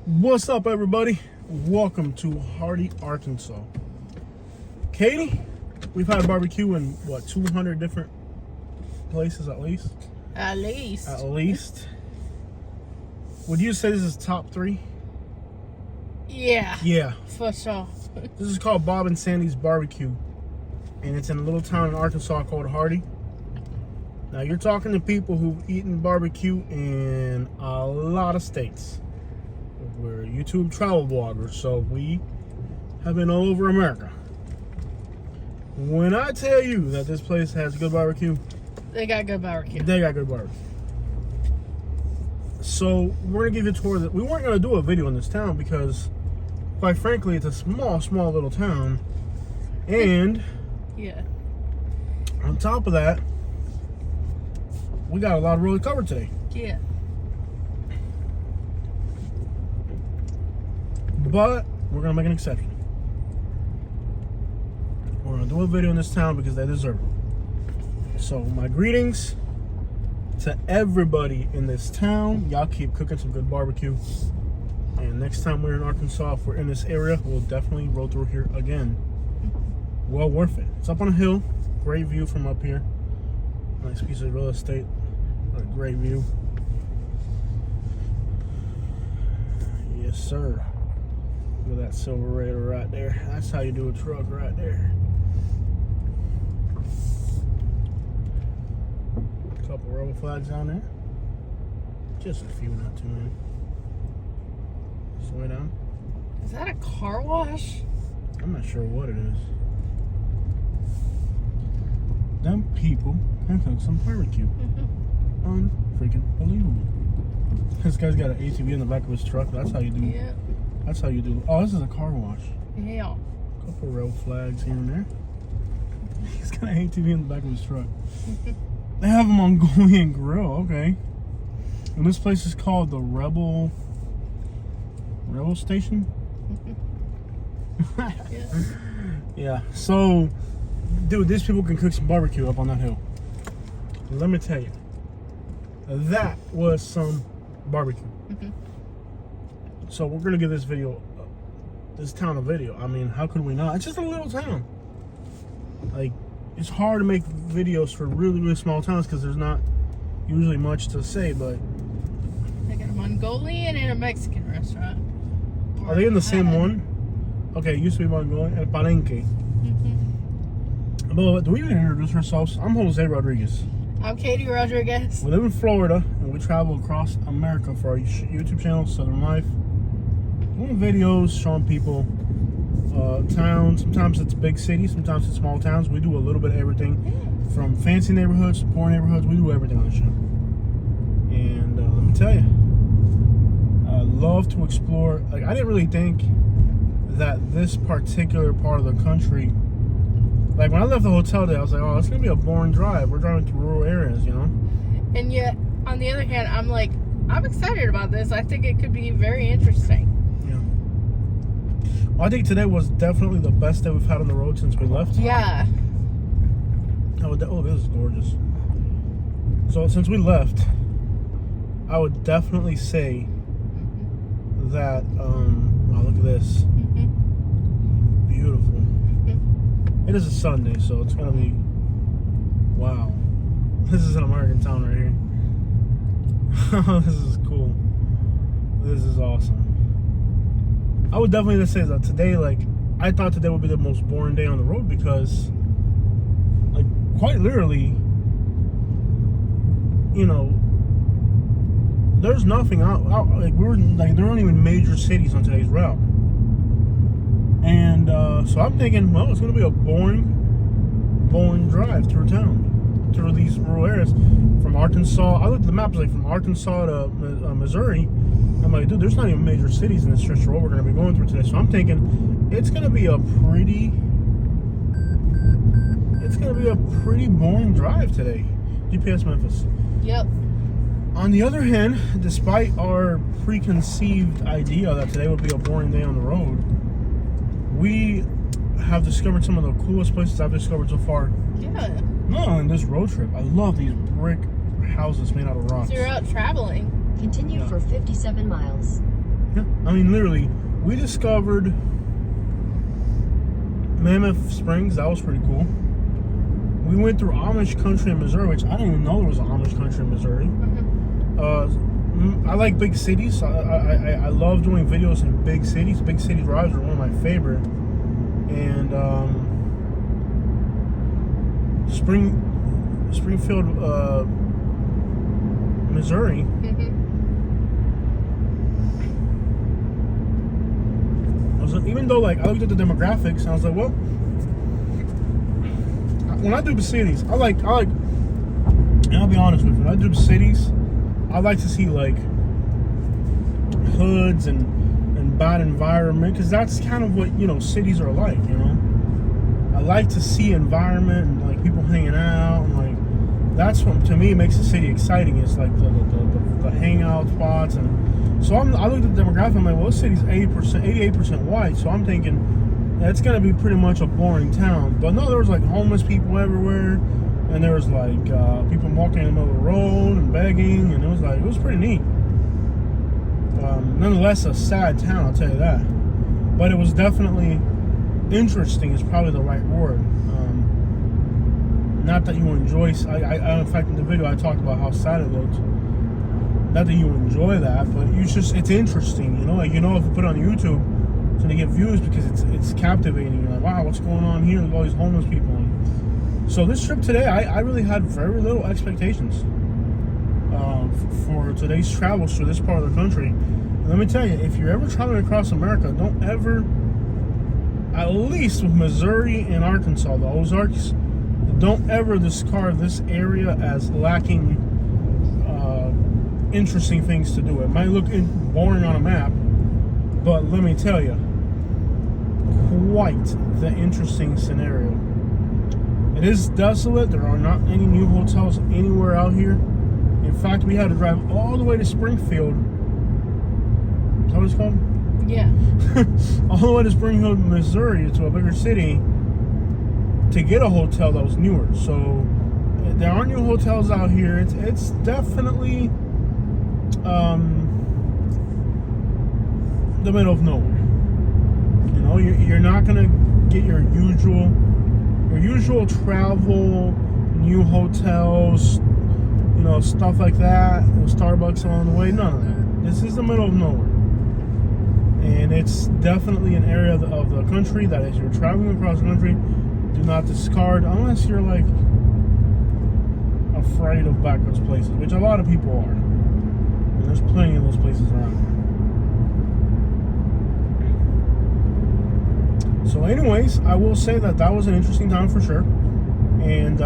What's up, everybody? Welcome to Hardy, Arkansas. Katie, we've had barbecue in what, 200 different places at least? At least. At least. Would you say this is top 3? Yeah. Yeah. For sure. This is called Bob and Sandy's Barbecue, and it's in a little town in Arkansas called Hardy. Now, you're talking to people who've eaten barbecue in a lot of states. We're YouTube travel bloggers, so we have been all over America. When I tell you that this place has good barbecue, They got good barbecue. they got good barbecue. So we're gonna give you a tour. That we weren't gonna do a video in this town because, quite frankly, it's a small little town, and Yeah. on top of that, we got a lot of road to cover today. Yeah. But we're gonna make an exception. We're gonna do a video in this town because they deserve it. So my greetings to everybody in this town. Y'all keep cooking some good barbecue. And next time we're in Arkansas, if we're in this area, we'll definitely roll through here again. Well worth it. It's up on a hill. Great view from up here. Nice piece of real estate. A great view. Yes, sir. Look at that silver Raider right there. That's how you do a truck right there. Couple rebel flags on there. Just a few, not too many. Slow down. Is that a car wash? I'm not sure what it is. Them people can cook some barbecue. Unfreaking believable. This guy's got an ATV in the back of his truck. That's how you do. Yeah. That's how you do. Oh, this is a car wash. Yeah. Couple rebel flags here and there. He's got an ATV in the back of his truck. They have a Mongolian grill, okay. And this place is called the Rebel Station? Yeah. Yeah, so, dude, these people can cook some barbecue up on that hill. Let me tell you, that was some barbecue. So we're gonna give this town a video. I mean, how could we not? It's just a little town. Like, it's hard to make videos for really small towns because there's not usually much to say, but... They got a Mongolian and a Mexican restaurant. Are they in the same one? Okay, it used to be Mongolian and Palenque. But do we even introduce ourselves? I'm Jose Rodriguez. I'm Katie Rodriguez. We live in Florida and we travel across America for our YouTube channel, Southern Life. Doing videos showing people towns. Sometimes it's big cities, sometimes it's small towns. We do a little bit of everything, from fancy neighborhoods to poor neighborhoods. We do everything on the show. And let me tell you, I love to explore. Like, I didn't really think that this particular part of the country, like when I left the hotel today, I was like, oh, it's gonna be a boring drive. We're driving through rural areas, you know? And yet, on the other hand, I'm like, I'm excited about this. I think it could be very interesting. Well, I think today was definitely the best day we've had on the road since we left. Yeah. Oh, this is gorgeous. So since we left, I would definitely say that, wow, look at this. Beautiful. It is a Sunday, so it's going to be, wow. This is an American town right here. This is cool. This is awesome. I would definitely just say that today, like, I thought today would be the most boring day on the road because, like, quite literally, you know, there's nothing out like, there weren't even major cities on today's route. And so I'm thinking, well, it's going to be a boring drive through town, through these rural areas. From Arkansas, I looked at the map, like from Arkansas to Missouri. I'm like, dude, there's not even major cities in this stretch of road we're going to be going through today. So I'm thinking it's going to be a pretty boring drive today. GPS Memphis. Yep. On the other hand, despite our preconceived idea that today would be a boring day on the road, we have discovered some of the coolest places I've discovered so far. Yeah. No, in this road trip. I love these brick houses made out of rocks. So you're out traveling. Continue for 57 miles. Yeah, I mean, literally, we discovered Mammoth Springs. That was pretty cool. We went through Amish country in Missouri, which I didn't even know there was an Amish country in Missouri. I like big cities. I love doing videos in big cities. Big city drives are one of my favorite. And Springfield, Missouri. Even though, like, I looked at the demographics and I was like, well, when I do cities, and I'll be honest with you, when I do cities, I like to see like hoods and bad environment, because that's kind of what, you know, cities are like, you know. I like to see environment and like people hanging out, and like that's what to me makes the city exciting. It's like the hangout spots. And so I looked at the demographic. I'm like, well, this city's 88% white, so I'm thinking that's gonna be pretty much a boring town. But no, there was like homeless people everywhere, and there was like people walking in the middle of the road and begging, and it was pretty neat. Nonetheless, a sad town, I'll tell you that. But it was definitely interesting. Is probably the right word. Not that you enjoy. In fact, in the video, I talked about how sad it looked. Not that you enjoy that, but it's interesting, you know. Like, you know, if you put it on YouTube, it's gonna get views because it's captivating. You're like, wow, what's going on here with all these homeless people? And so this trip today, I really had very little expectations for today's travels through this part of the country. And let me tell you, if you're ever traveling across America, don't ever, at least with Missouri and Arkansas, the Ozarks, don't ever discard this area as lacking interesting things to do. It might look boring on a map, but let me tell you, quite the interesting scenario. It is desolate. There are not any new hotels anywhere out here. In fact, we had to drive all the way to Springfield. Is that what it's called? Yeah. All the way to Springfield, Missouri, to a bigger city, to get a hotel that was newer. So there aren't new hotels out here. It's definitely the middle of nowhere. You know, you're not gonna get your usual travel, new hotels, you know, stuff like that. Starbucks along the way. None of that. This is the middle of nowhere, and it's definitely an area of the country that, as you're traveling across the country, do not discard unless you're like afraid of backwoods places, which a lot of people are. And there's plenty of those places around here. So anyways, I will say that was an interesting time for sure. And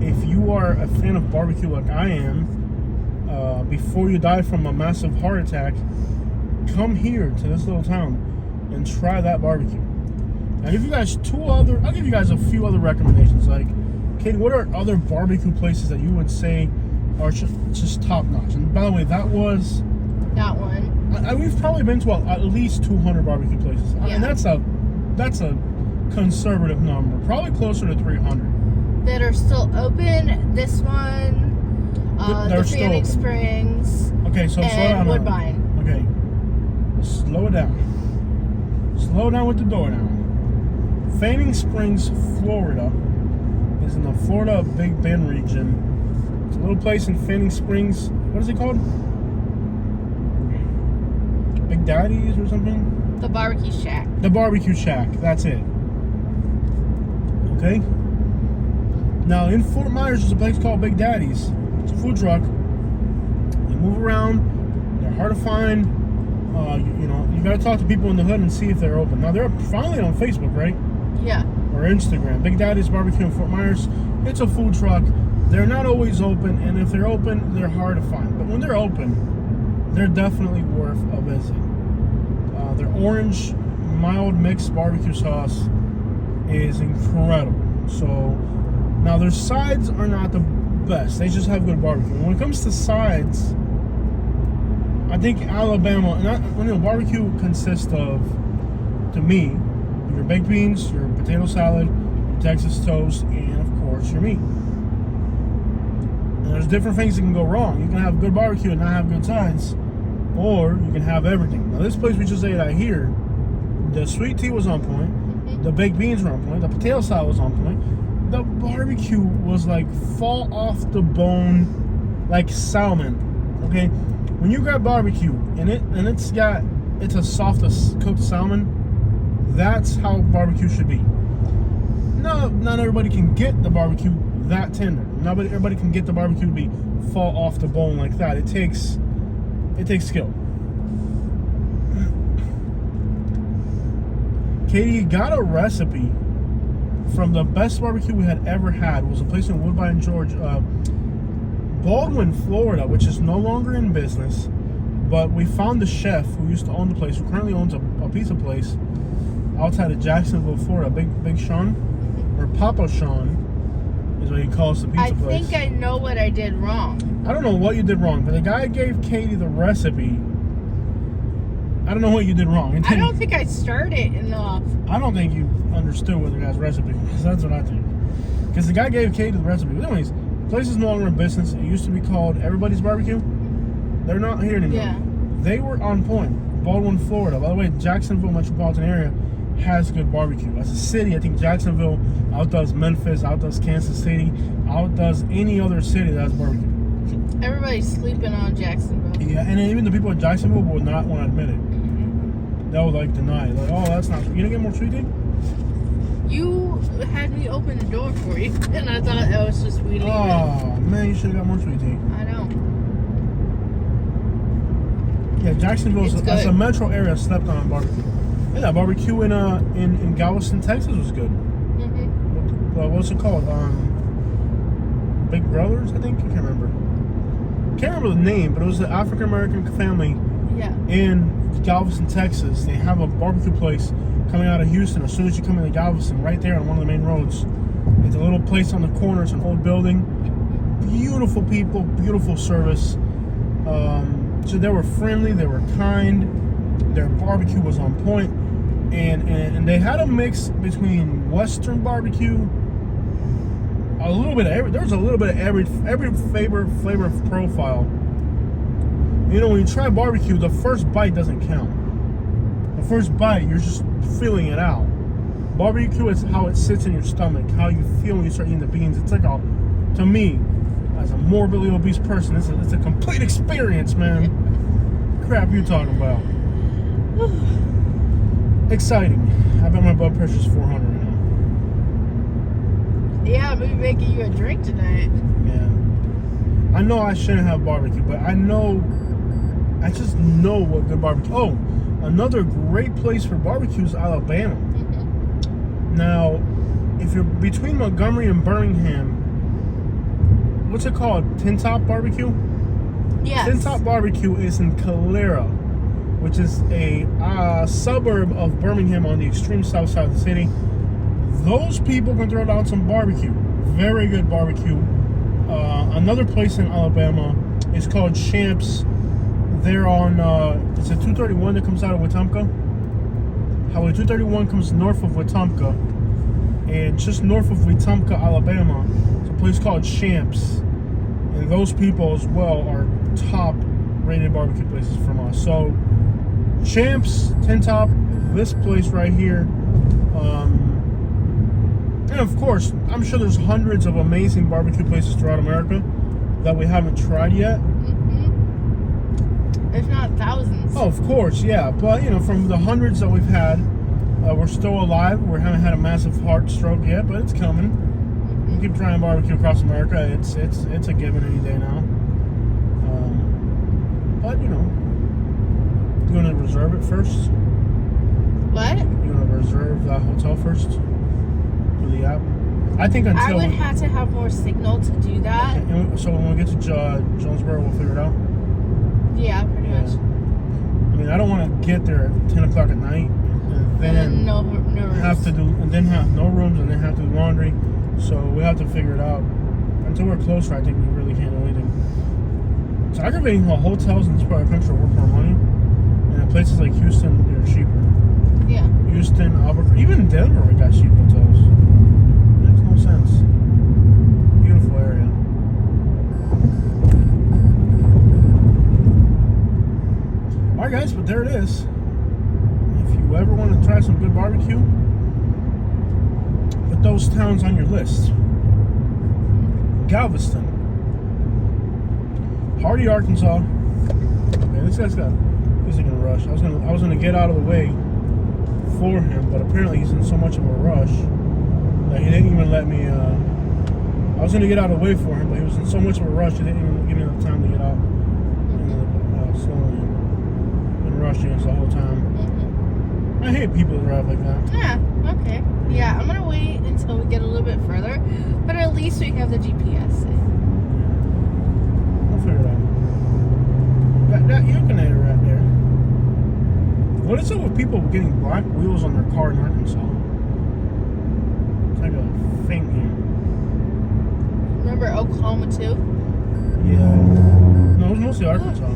if you are a fan of barbecue like I am, before you die from a massive heart attack, come here to this little town and try that barbecue. I'll give you guys a few other recommendations. Like, Kate, what are other barbecue places that you would say are just top notch? And by the way, that was that one. We've probably been to at least 200 barbecue places, yeah. And that's a conservative number, probably closer to 300 that are still open. This one, the Fanning Springs, okay, so slow down. Woodbine. Okay, slow it down. Slow down with the door now. Fanning Springs, Florida, is in the Florida Big Bend region. It's a little place in Fanning Springs. What is it called? Big Daddy's or something? The Barbecue Shack. The Barbecue Shack. That's it. Okay. Now in Fort Myers, there's a place called Big Daddy's. It's a food truck. They move around. They're hard to find. You know, you gotta talk to people in the hood and see if they're open. Now they're finally on Facebook, right? Yeah. Or Instagram. Big Daddy's Barbecue in Fort Myers. It's a food truck. They're not always open, and if they're open, they're hard to find. But when they're open, they're definitely worth a visit. Their orange mild mixed barbecue sauce is incredible. So now their sides are not the best. They just have good barbecue. When it comes to sides, I think Alabama, barbecue consists of, to me, your baked beans, your potato salad, your Texas toast, and of course your meat. And there's different things that can go wrong. You can have good barbecue and not have good sides. or you can have everything. Now, this place we just ate at here, the sweet tea was on point, the baked beans were on point, the potato salad was on point, the barbecue was like fall off the bone, like salmon. Okay, when you grab barbecue and it's a soft cooked salmon, that's how barbecue should be. No, not everybody can get the barbecue that tender. Not everybody can get the barbecue to be fall off the bone like that. It takes skill. Katie got a recipe from the best barbecue we had ever had. It was a place in Woodbine, Georgia, Baldwin, Florida, which is no longer in business. But we found the chef who used to own the place, who currently owns a pizza place outside of Jacksonville, Florida. Big Sean, or Papa Sean, is what he calls the pizza place. I think I know what I did wrong. I don't know what you did wrong, but the guy gave Katie the recipe. I don't know what you did wrong. I don't think I stirred it enough. I don't think you understood what the guy's recipe was. That's what I think. Because the guy gave Katie the recipe. But anyways, the place is no longer in business. It used to be called Everybody's Barbecue. They're not here anymore. Yeah. They were on point. Baldwin, Florida. By the way, Jacksonville metropolitan area has good barbecue. As a city, I think Jacksonville outdoes Memphis, outdoes Kansas City, outdoes any other city that has barbecue. Everybody's sleeping on Jacksonville. Yeah, and even the people in Jacksonville would not want to admit it. They would like deny it. Like, oh, that's not. You gonna get more sweet tea? You had me open the door for you, and I thought that was just sweet. Oh man, you should have got more sweet tea. I know. Yeah, Jacksonville as a metro area slept on barbecue. Yeah, barbecue in Galveston, Texas was good. What's it called? Big Brothers, I think. I can't remember. Can't remember the name, but it was an African American family. Yeah. In Galveston, Texas. They have a barbecue place coming out of Houston. As soon as you come into Galveston, right there on one of the main roads, it's a little place on the corner. It's an old building. Beautiful people, beautiful service. So they were friendly, they were kind. Their barbecue was on point, and they had a mix between Western barbecue, a little bit of every. There was a little bit of every flavor profile. You know, when you try barbecue, the first bite doesn't count. The first bite, you're just feeling it out. Barbecue is how it sits in your stomach, how you feel when you start eating the beans. It's like to me, as a morbidly obese person, it's a complete experience, man. Crap you talking about? Exciting. I bet my blood pressure's 400 right now. Yeah, maybe making you a drink tonight. Yeah. I know I shouldn't have barbecue, but I just know what good barbecue. Oh, another great place for barbecue is Alabama. Now, if you're between Montgomery and Birmingham, what's it called? Tin Top Barbecue? Yes. Tin Top Barbecue is in Calera, which is a suburb of Birmingham on the extreme south side of the city. Those people can throw down some barbecue. Very good barbecue. Another place in Alabama is called Champs. They're on, it's a 231 that comes out of Wetumpka. Highway 231 comes north of Wetumpka. And just north of Wetumpka, Alabama, it's a place called Champs. And those people as well are top rated barbecue places from us. So, Champs, Tin Top, this place right here. And of course, I'm sure there's hundreds of amazing barbecue places throughout America that we haven't tried yet. If not thousands. Oh, of course, yeah. But, you know, from the hundreds that we've had, we're still alive. We haven't had a massive heart stroke yet, but it's coming. We keep trying barbecue across America. It's a given any day now. But, you know, you want to reserve it first? What? You want to reserve that hotel first for the app? I think until... I would have to have more signal to do that. Okay. So when we get to Jonesboro, we'll figure it out? Yeah, pretty much. I mean, I don't want to get there at 10 o'clock at night and then no rooms. have to do, and then have no rooms and then have to do laundry. So we have to figure it out. Until we're closer, I think we really can't do anything. It's aggravating how hotels in this part of the country are worth more money. And in places like Houston, they're cheaper. Yeah. Houston, Albuquerque, even Denver, we got cheap hotels. Makes no sense. Beautiful area. Alright guys, but there it is. If you ever want to try some good barbecue, put those towns on your list. Galveston, Hardy, Arkansas. Okay, this guy's he's in a rush. I was gonna get out of the way for him, but apparently he's in so much of a rush that he didn't even let me. I was gonna get out of the way for him, but he was in so much of a rush he didn't even give me enough time to get out. Slowly been rushing us the whole time. I hate people that drive like that. Yeah. Okay. Yeah, I'm gonna wait until we get a little bit further, but at least we have the GPS. We'll figure it out. That Yukinator right there. What is it with people getting black wheels on their car in Arkansas? It's like a thing here. Remember Oklahoma too? Yeah. No, it was mostly Arkansas.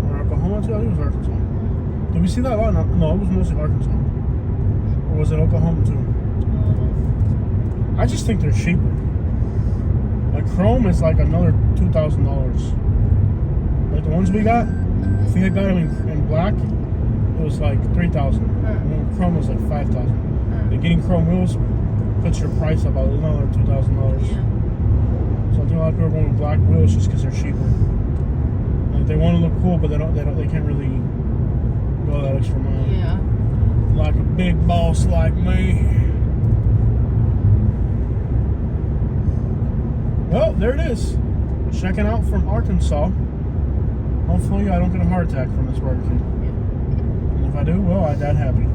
Or Oklahoma too? I think it was Arkansas. Did we see that a lot? No, it was mostly Arkansas. Or was it Oklahoma too? I just think they're cheaper. Like Chrome is like another $2,000. Like the ones we got, if we had got them in black, it was like $3,000. And Chrome was like $5,000. Like getting Chrome wheels puts your price up by another $2,000. Yeah. So I think a lot of people are going with black wheels just because they're cheaper. Like they want to look cool, but they can't really go that extra mile. Yeah. Like a big boss like me. Well, there it is. Checking out from Arkansas. Hopefully I don't get a heart attack from this barbecue. And if I do, well, I died happy.